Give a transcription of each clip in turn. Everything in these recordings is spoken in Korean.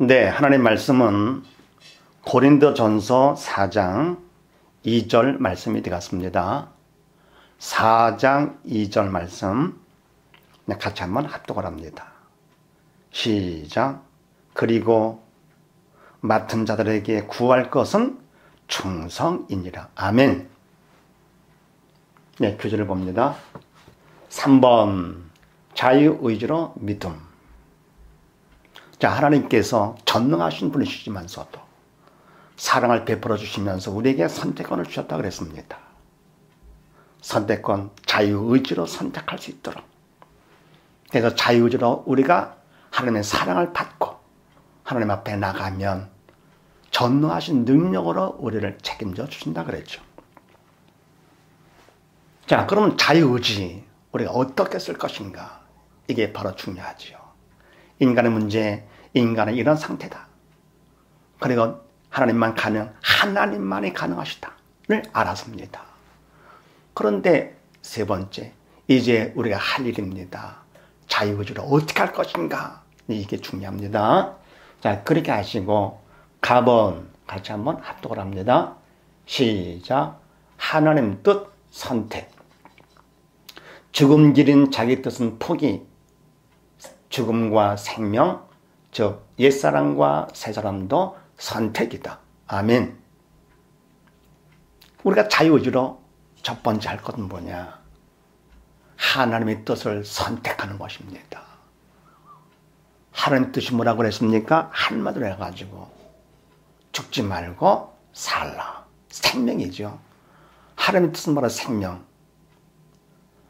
네, 하나님 말씀은 고린도전서 4장 2절 말씀이 되겠습니다. 4장 2절 말씀 같이 한번 합독을 합니다. 시작. 그리고 맡은 자들에게 구할 것은 충성이니라. 아멘. 네, 교재를 봅니다. 3번 자유의지로 믿음. 자, 하나님께서 전능하신 분이시지만서도 사랑을 베풀어 주시면서 우리에게 선택권을 주셨다 그랬습니다. 선택권, 자유의지로 선택할 수 있도록. 그래서 자유의지로 우리가 하나님의 사랑을 받고 하나님 앞에 나가면 전능하신 능력으로 우리를 책임져 주신다 그랬죠. 자, 그러면 자유의지 우리가 어떻게 쓸 것인가? 이게 바로 중요하지요. 인간의 문제, 인간은 이런 상태다. 그리고 하나님만이 가능하시다를 알았습니다. 그런데 세 번째, 이제 우리가 할 일입니다. 자유의지로 어떻게 할 것인가? 이게 중요합니다. 자, 그렇게 하시고 가번 같이 한번 합독을 합니다. 시작. 하나님 뜻 선택. 죽음 길인 자기 뜻은 포기. 죽음과 생명, 즉 옛사람과 새사람도 선택이다. 아멘. 우리가 자유의지로 첫 번째 할 것은 뭐냐? 하나님의 뜻을 선택하는 것입니다. 하나님 뜻이 뭐라고 그랬습니까? 한마디로 해가지고 죽지 말고 살라. 생명이죠. 하나님의 뜻은 뭐라? 생명.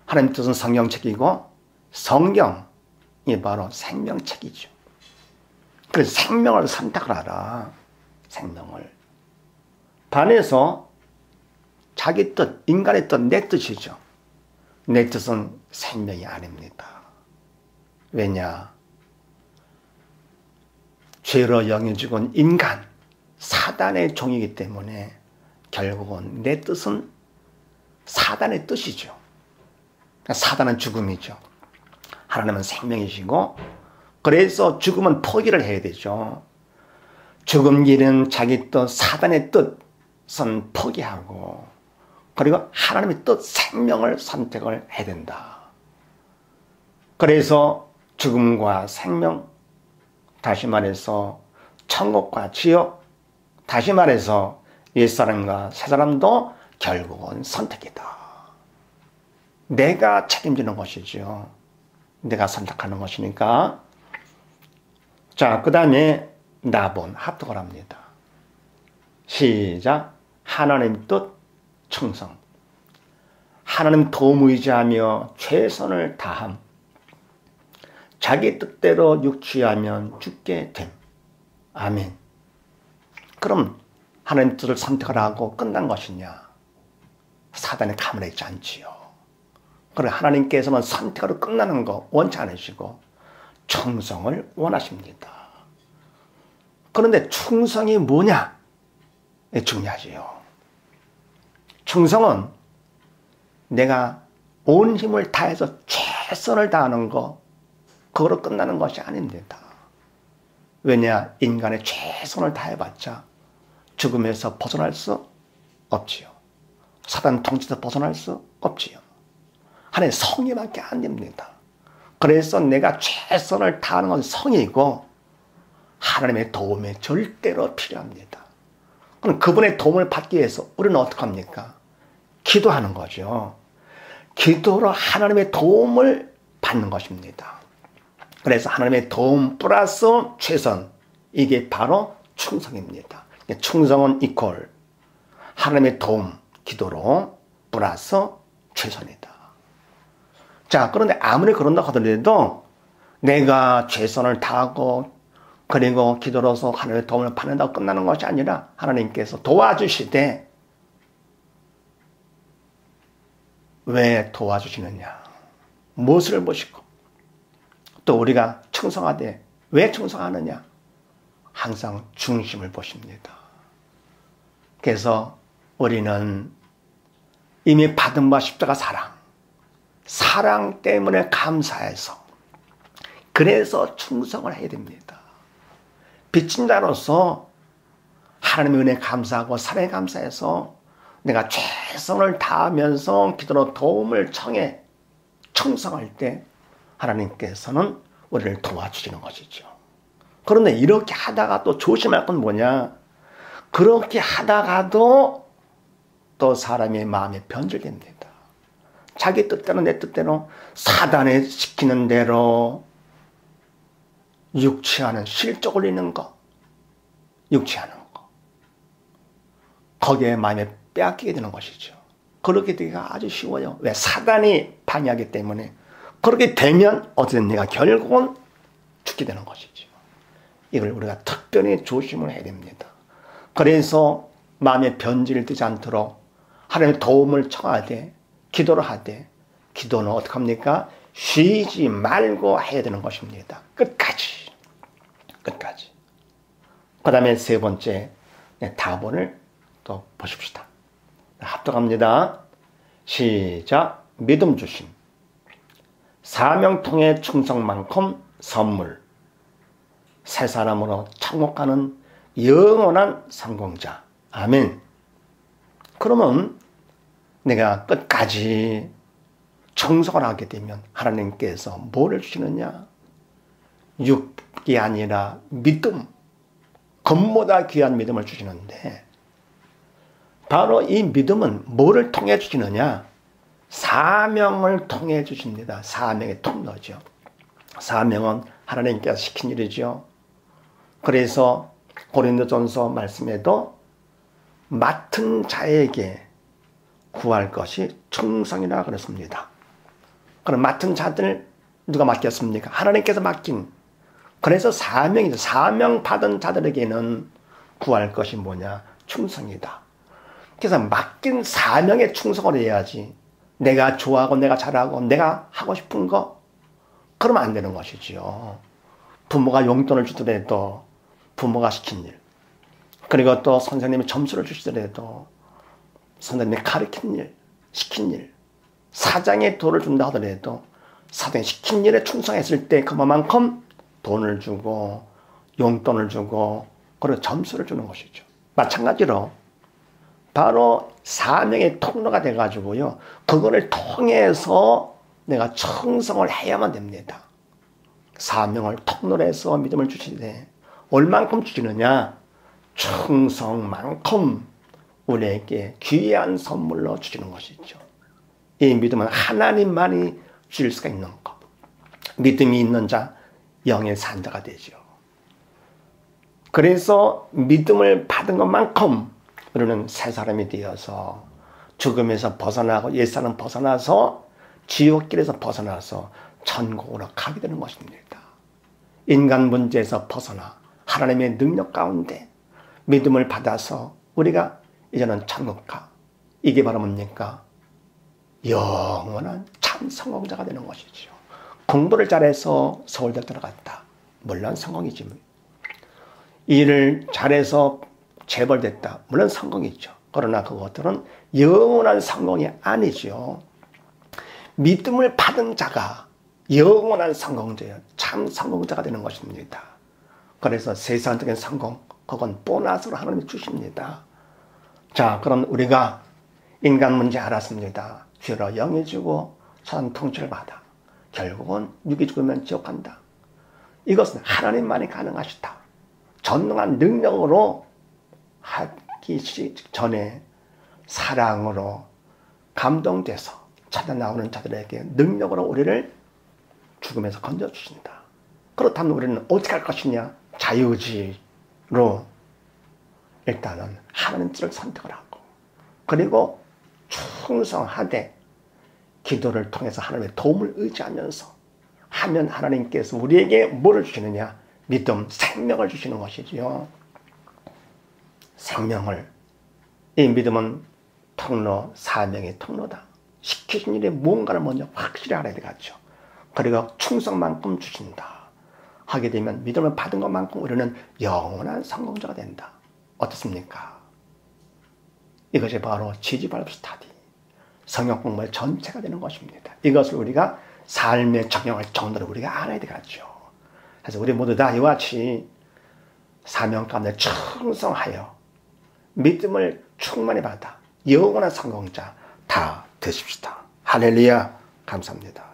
하나님의 뜻은 성경책이고 성경이 바로 생명책이죠. 그래서 생명을 선택을 하라. 생명을. 반해서 자기 뜻, 인간의 뜻, 내 뜻이죠. 내 뜻은 생명이 아닙니다. 왜냐? 죄로 영이 죽은 인간, 사단의 종이기 때문에 결국은 내 뜻은 사단의 뜻이죠. 사단은 죽음이죠. 하나님은 생명이시고, 그래서 죽음은 포기를 해야 되죠. 죽음 길은 자기 뜻, 사단의 뜻은 포기하고, 그리고 하나님의 뜻, 생명을 선택을 해야 된다. 그래서 죽음과 생명, 다시 말해서 천국과 지옥, 다시 말해서 옛사람과 새사람도 결국은 선택이다. 내가 책임지는 것이죠. 내가 선택하는 것이니까. 자, 그 다음에 나본 합독을 합니다. 시작. 하나님 뜻 충성. 하나님 도움 의지하며 최선을 다함. 자기 뜻대로 육취하면 죽게 됨. 아멘. 그럼 하나님 뜻을 선택을 하고 끝난 것이냐? 사단이 가만히 있지 않지요. 그리고 하나님께서는 선택으로 끝나는 거 원치 않으시고 충성을 원하십니다. 그런데 충성이 뭐냐? 중요하지요. 충성은 내가 온 힘을 다해서 최선을 다하는 거, 그거로 끝나는 것이 아닙니다. 왜냐? 인간의 최선을 다해봤자 죽음에서 벗어날 수 없지요. 사단 통치에서 벗어날 수 없지요. 하나님의 성의밖에 안 됩니다. 그래서 내가 최선을 다하는 건 성의이고 하나님의 도움이 절대로 필요합니다. 그럼 그분의 도움을 받기 위해서 우리는 어떻게 합니까? 기도하는 거죠. 기도로 하나님의 도움을 받는 것입니다. 그래서 하나님의 도움 플러스 최선, 이게 바로 충성입니다. 충성은 이퀄 하나님의 도움, 기도로 플러스 최선이다. 자, 그런데 아무리 그런다 하더라도 내가 최선을 다하고 그리고 기도로서 하나님의 도움을 받는다고 끝나는 것이 아니라 하나님께서 도와주시되 왜 도와주시느냐? 무엇을 보시고 또 우리가 충성하되 왜 충성하느냐? 항상 중심을 보십니다. 그래서 우리는 이미 받은 바 십자가 사랑 때문에 감사해서 그래서 충성을 해야 됩니다. 빚진 자로서 하나님의 은혜 감사하고 사랑에 감사해서 내가 최선을 다하면서 기도로 도움을 청해 충성할 때 하나님께서는 우리를 도와주시는 것이죠. 그런데 이렇게 하다가 또 조심할 건 뭐냐? 그렇게 하다가도 또 사람의 마음이 변질됩니다. 자기 뜻대로 내 뜻대로 사단에 시키는 대로 육체하는 실적 올리는 거, 육체하는 거. 거기에 마음에 빼앗기게 되는 것이죠. 그렇게 되기가 아주 쉬워요. 왜? 사단이 방해하기 때문에. 그렇게 되면 어쨌든 내가 결국은 죽게 되는 것이죠. 이걸 우리가 특별히 조심을 해야 됩니다. 그래서 마음의 변질이 되지 않도록 하나님의 도움을 청하되 기도를 하되 기도는 어떻게 합니까? 쉬지 말고 해야 되는 것입니다. 끝까지. 그 다음에 세 번째 답을 또 보십시다. 합독합니다. 시작. 믿음 주심. 사명통의 충성만큼 선물. 새 사람으로 창목하는 영원한 성공자. 아멘. 그러면 내가 끝까지 충성을 하게 되면 하나님께서 뭐를 주시느냐? 육이 아니라 믿음, 금보다 귀한 믿음을 주시는데 바로 이 믿음은 뭐를 통해 주시느냐? 사명을 통해 주십니다. 사명의 통로죠. 사명은 하나님께서 시킨 일이죠. 그래서 고린도전서 말씀에도 맡은 자에게 구할 것이 충성이라 그랬습니다. 그럼 맡은 자들 누가 맡겼습니까? 하나님께서 맡긴. 그래서 사명이죠. 사명 받은 자들에게는 구할 것이 뭐냐? 충성이다. 그래서 맡긴 사명에 충성을 해야지. 내가 좋아하고 내가 잘하고 내가 하고 싶은 거 그러면 안 되는 것이지요. 부모가 용돈을 주더라도 부모가 시킨 일, 그리고 또 선생님이 점수를 주시더라도 선생님이 가르친 일, 시킨 일, 사장이 돈을 준다 하더라도 사장이 시킨 일에 충성했을 때 그만큼 돈을 주고 용돈을 주고 그리고 점수를 주는 것이죠. 마찬가지로 바로 사명의 통로가 돼가지고요. 그거를 통해서 내가 충성을 해야만 됩니다. 사명을 통로로 해서 믿음을 주시되 얼만큼 주시느냐? 충성만큼 우리에게 귀한 선물로 주시는 것이죠. 이 믿음은 하나님만이 주실 수가 있는 것. 믿음이 있는 자, 영의 산자가 되죠. 그래서 믿음을 받은 것만큼 우리는 새 사람이 되어서 죽음에서 벗어나고 옛사람 벗어나서 지옥길에서 벗어나서 천국으로 가게 되는 것입니다. 인간 문제에서 벗어나 하나님의 능력 가운데 믿음을 받아서 우리가 이제는 천국가. 이게 바로 뭡니까? 영원한 참 성공자가 되는 것이죠. 공부를 잘해서 서울대 들어갔다. 물론 성공이지. 일을 잘해서 재벌됐다. 물론 성공이죠. 그러나 그것들은 영원한 성공이 아니죠. 믿음을 받은 자가 영원한 성공자예요. 참 성공자가 되는 것입니다. 그래서 세상적인 성공, 그건 보너스로 하나님이 주십니다. 자, 그럼 우리가 인간 문제 알았습니다. 죄로 영이 주고 사람 통치를 받아. 결국은 육이 죽으면 지옥 간다. 이것은 하나님만이 가능하시다. 전능한 능력으로 하기 전에 사랑으로 감동돼서 찾아 나오는 자들에게 능력으로 우리를 죽음에서 건져주신다. 그렇다면 우리는 어떻게 할 것이냐? 자유지로 일단은 하나님 뜻을 선택을 하고 그리고 충성하되 기도를 통해서 하나님의 도움을 의지하면서 하면 하나님께서 우리에게 뭐를 주시느냐? 믿음, 생명을 주시는 것이지요. 생명을. 이 믿음은 통로, 사명의 통로다. 시키신 일에 뭔가를 먼저 확실히 알아야 되겠죠. 그리고 충성만큼 주신다. 하게 되면 믿음을 받은 것만큼 우리는 영원한 성공자가 된다. 어떻습니까? 이것이 바로 지지발업 스타디, 성경 공부의 전체가 되는 것입니다. 이것을 우리가 삶에 적용할 정도로 우리가 알아야 되겠죠. 그래서 우리 모두 다 이와 같이 사명 가운데 충성하여 믿음을 충만히 받아 영원한 성공자 다 되십시다. 할렐루야. 감사합니다.